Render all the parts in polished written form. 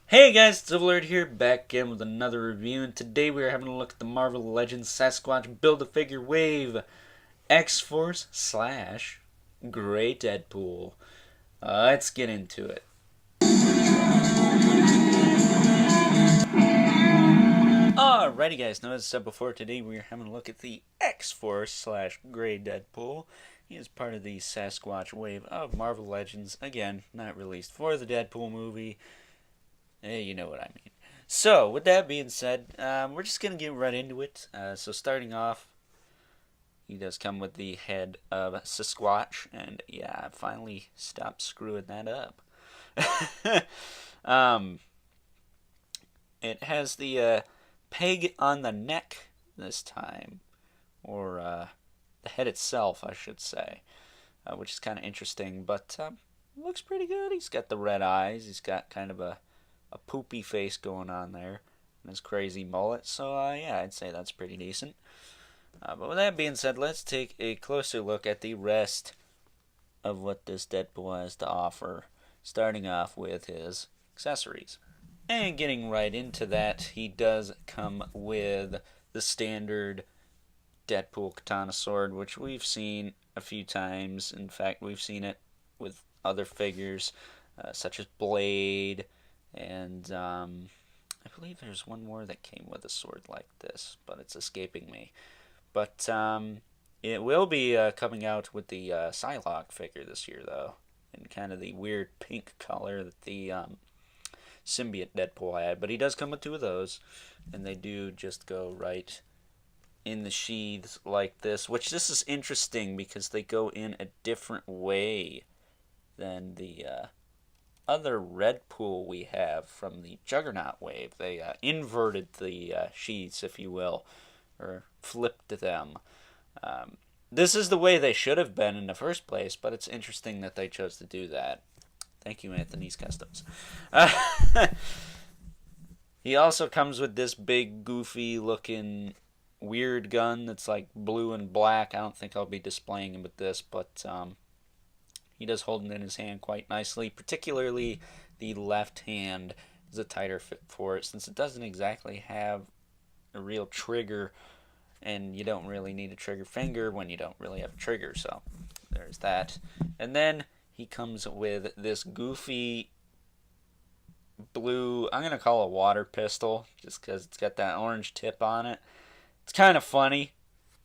Hey guys, it's Overlord here, back again with another review, and today we are having a look at the Marvel Legends Sasquatch Build-A-Figure Wave X-Force slash Grey Deadpool. Let's get into it. Alrighty guys, now as I said before, today we are having a look at the X-Force slash Grey Deadpool. He is part of the Sasquatch Wave of Marvel Legends, again, not released for the Deadpool movie. You know what I mean. So, with that being said, we're just going to get right into it. So, starting off, he does come with the head of Sasquatch, and yeah, I finally stopped screwing that up. um, it has the peg on the neck this time, or the head itself, I should say, which is kind of interesting, but looks pretty good. He's got the red eyes, he's got kind of a poopy face going on there, and his crazy mullet. So yeah, I'd say that's pretty decent. But with that being said, let's take a closer look at the rest of what this Deadpool has to offer, starting off with his accessories. And getting right into that, he does come with the standard Deadpool katana sword, which we've seen a few times. In fact, we've seen it with other figures, such as Blade, and I believe there's one more that came with a sword like this, but it's escaping me. But it will be coming out with the Psylocke figure this year, though, in kind of the weird pink color that the symbiote Deadpool had. But he does come with two of those, and they do just go right in the sheaths like this, which this is interesting because they go in a different way than the other red pool we have from the Juggernaut wave. They inverted the sheaths, if you will, or flipped them. This is the way they should have been in the first place, but it's interesting that they chose to do that. Thank you, Anthony's Customs. He also comes with this big, goofy looking weird gun that's like blue and black. I don't think I'll be displaying him with this, but he does hold it in his hand quite nicely. Particularly the left hand is a tighter fit for it, since it doesn't exactly have a real trigger, and you don't really need a trigger finger when you don't really have a trigger. So there's that. And then he comes with this goofy blue, I'm going to call it a water pistol, just because it's got that orange tip on it. It's kind of funny,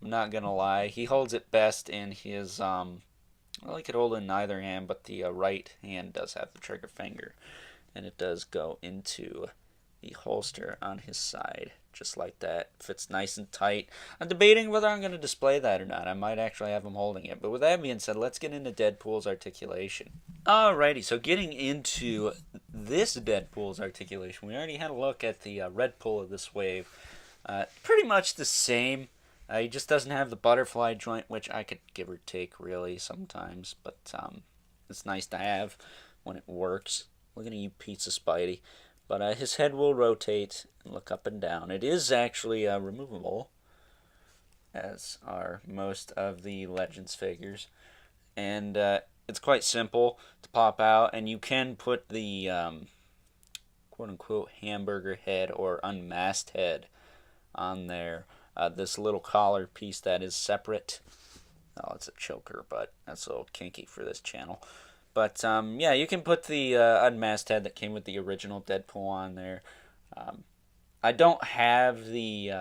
I'm not going to lie. He holds it best in his, well, he could hold it in either hand, but the right hand does have the trigger finger. And it does go into the holster on his side, just like that. Fits nice and tight. I'm debating whether I'm going to display that or not. I might actually have him holding it. But with that being said, let's get into Deadpool's articulation. Alrighty, so getting into this Deadpool's articulation, we already had a look at the red pull of this wave. Pretty much the same. He just doesn't have the butterfly joint, which I could give or take really sometimes, but it's nice to have when it works. Looking at you, Pizza Spidey. But his head will rotate and look up and down. It is actually removable, as are most of the Legends figures. And it's quite simple to pop out, and you can put the quote-unquote hamburger head or unmasked head on there. This little collar piece that is separate. Oh, it's a choker, but that's a little kinky for this channel. But yeah, you can put the unmasked head that came with the original Deadpool on there. I don't have the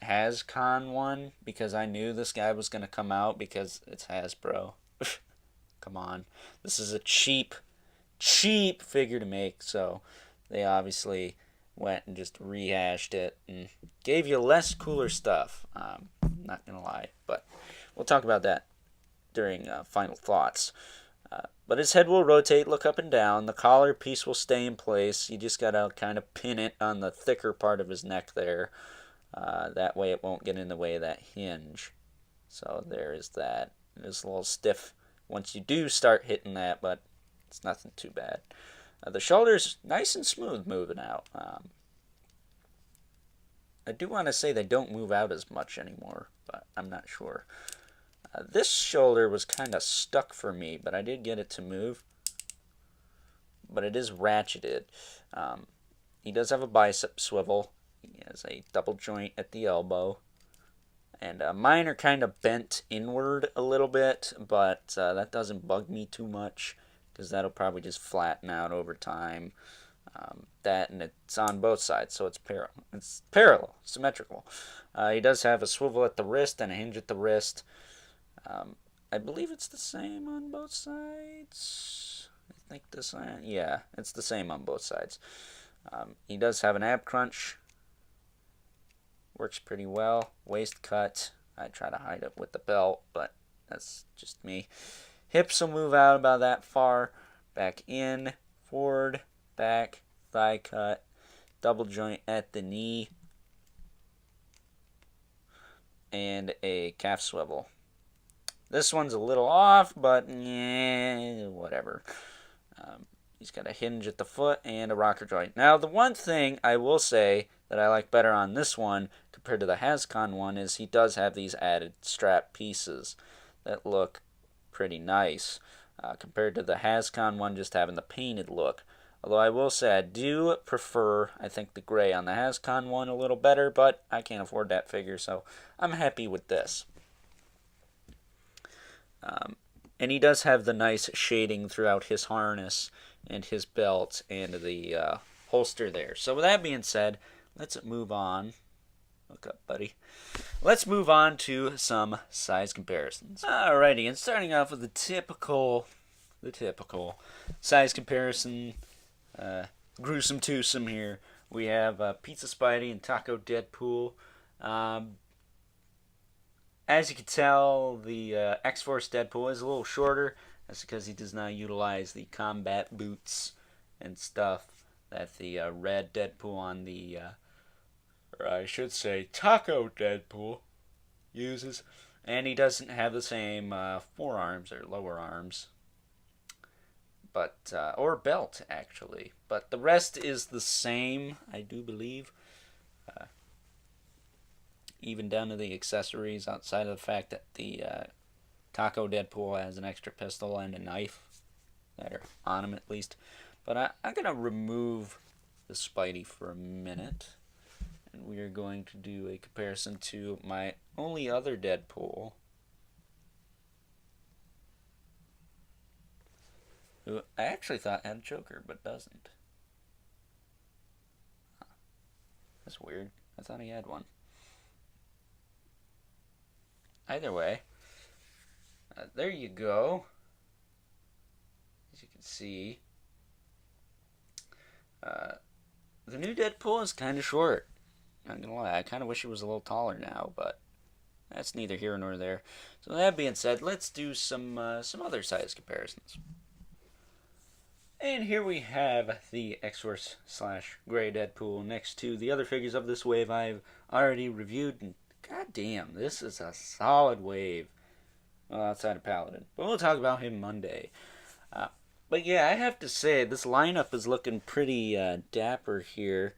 HasCon one because I knew this guy was going to come out because it's Hasbro. Come on. This is a cheap figure to make, so they obviously went and just rehashed it and gave you less cooler stuff. Not going to lie, but we'll talk about that during final thoughts. But his head will rotate, look up and down. The collar piece will stay in place. You just got to kind of pin it on the thicker part of his neck there. That way it won't get in the way of that hinge. So there is that. It's a little stiff once you do start hitting that, but it's nothing too bad. The shoulder's nice and smooth moving out. I do want to say they don't move out as much anymore, but I'm not sure. This shoulder was kind of stuck for me, but I did get it to move. but it is ratcheted. He does have a bicep swivel. He has a double joint at the elbow. And mine are kind of bent inward a little bit, but that doesn't bug me too much because that'll probably just flatten out over time. That, and it's on both sides, so it's parallel, symmetrical. He does have a swivel at the wrist and a hinge at the wrist. I believe it's the same on both sides. I think yeah, it's the same on both sides. He does have an ab crunch. Works pretty well. Waist cut. I try to hide it with the belt, but that's just me. Hips will move out about that far. Back in, forward, back, thigh cut, double joint at the knee, and a calf swivel. This one's a little off, but whatever. He's got a hinge at the foot and a rocker joint. Now, the one thing I will say that I like better on this one compared to the Hascon one is he does have these added strap pieces that look pretty nice compared to the Hascon one just having the painted look. Although I will say I do prefer, I think, the gray on the Hascon one a little better, but I can't afford that figure, so I'm happy with this. And he does have the nice shading throughout his harness and his belt and the holster there. So with that being said, let's move on. Look up, buddy. Let's move on to some size comparisons. Alrighty, and starting off with the typical size comparison. Gruesome twosome here. We have Pizza Spidey and Taco Deadpool. As you can tell, the X-Force Deadpool is a little shorter. That's because he does not utilize the combat boots and stuff that the red Deadpool on the, or I should say, Taco Deadpool uses. And he doesn't have the same forearms or lower arms. But, or belt, actually. But the rest is the same, I do believe. Even down to the accessories, outside of the fact that the Taco Deadpool has an extra pistol and a knife that are on him at least. But I'm going to remove the Spidey for a minute, and we are going to do a comparison to my only other Deadpool, who I actually thought had a choker, but doesn't. That's weird. I thought he had one. Either way, there you go. As you can see, the new Deadpool is kind of short. Not gonna lie, I kind of wish it was a little taller now, but that's neither here nor there. So that being said, let's do some other size comparisons. And here we have the X-Force / Gray Deadpool next to the other figures of this wave I've already reviewed. And god damn, this is a solid wave. Well, outside of Paladin. But we'll talk about him Monday. But yeah, I have to say, this lineup is looking pretty dapper here.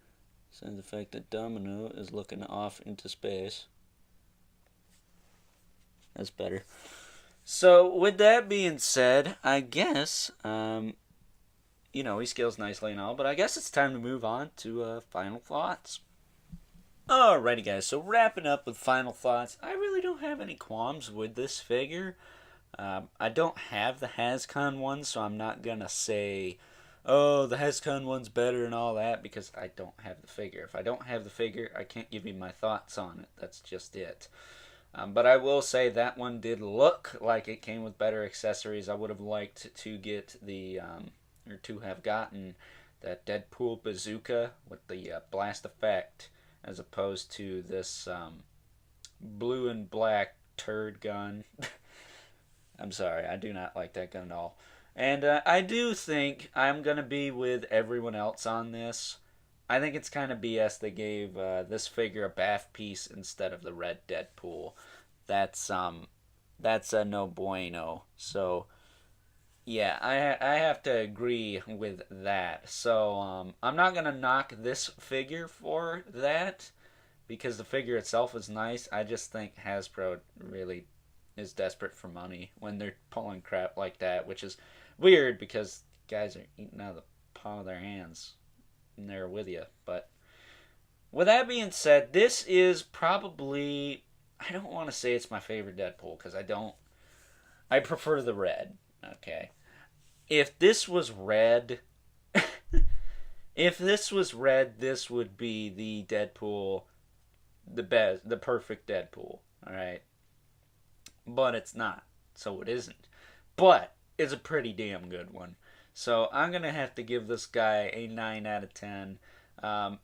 Besides the fact that Domino is looking off into space. That's better. So, with that being said, I guess, he scales nicely and all, but I guess it's time to move on to final thoughts. Alrighty guys, so wrapping up with final thoughts, I really don't have any qualms with this figure. I don't have the Hascon one, so I'm not gonna say, oh, the Hascon one's better and all that, because I don't have the figure. If I don't have the figure, I can't give you my thoughts on it. That's just it. But I will say that one did look like it came with better accessories. I would have liked to get or to have gotten that Deadpool bazooka with the blast effect, as opposed to this blue and black turd gun. I'm sorry, I do not like that gun at all. And I do think I'm going to be with everyone else on this. I think it's kind of BS they gave this figure a bath piece instead of the red Deadpool. That's a no bueno. So, yeah, I have to agree with that. So, I'm not going to knock this figure for that, because the figure itself is nice. I just think Hasbro really is desperate for money when they're pulling crap like that, which is weird because guys are eating out of the palm of their hands in there with you. But with that being said, this is probably, I don't want to say it's my favorite Deadpool because I don't. I prefer the red. Okay, if this was red, if this was red, this would be the Deadpool, the best, the perfect Deadpool. All right, but it's not, so it isn't. But it's a pretty damn good one. So I'm gonna have to give this guy a 9 out of 10. Um,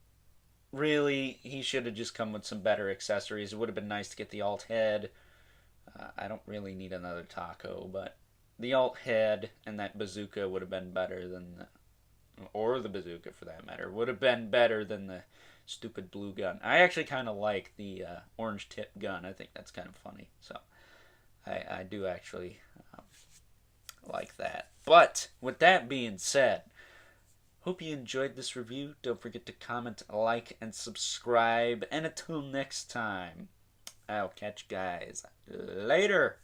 Really, he should have just come with some better accessories. It would have been nice to get the alt head. I don't really need another taco, but the alt head and that bazooka would have been better than or the bazooka for that matter, would have been better than the stupid blue gun. I actually kind of like the orange tip gun. I think that's kind of funny. So I do actually like that. But with that being said, hope you enjoyed this review. Don't forget to comment, like, and subscribe. And until next time, I'll catch you guys later.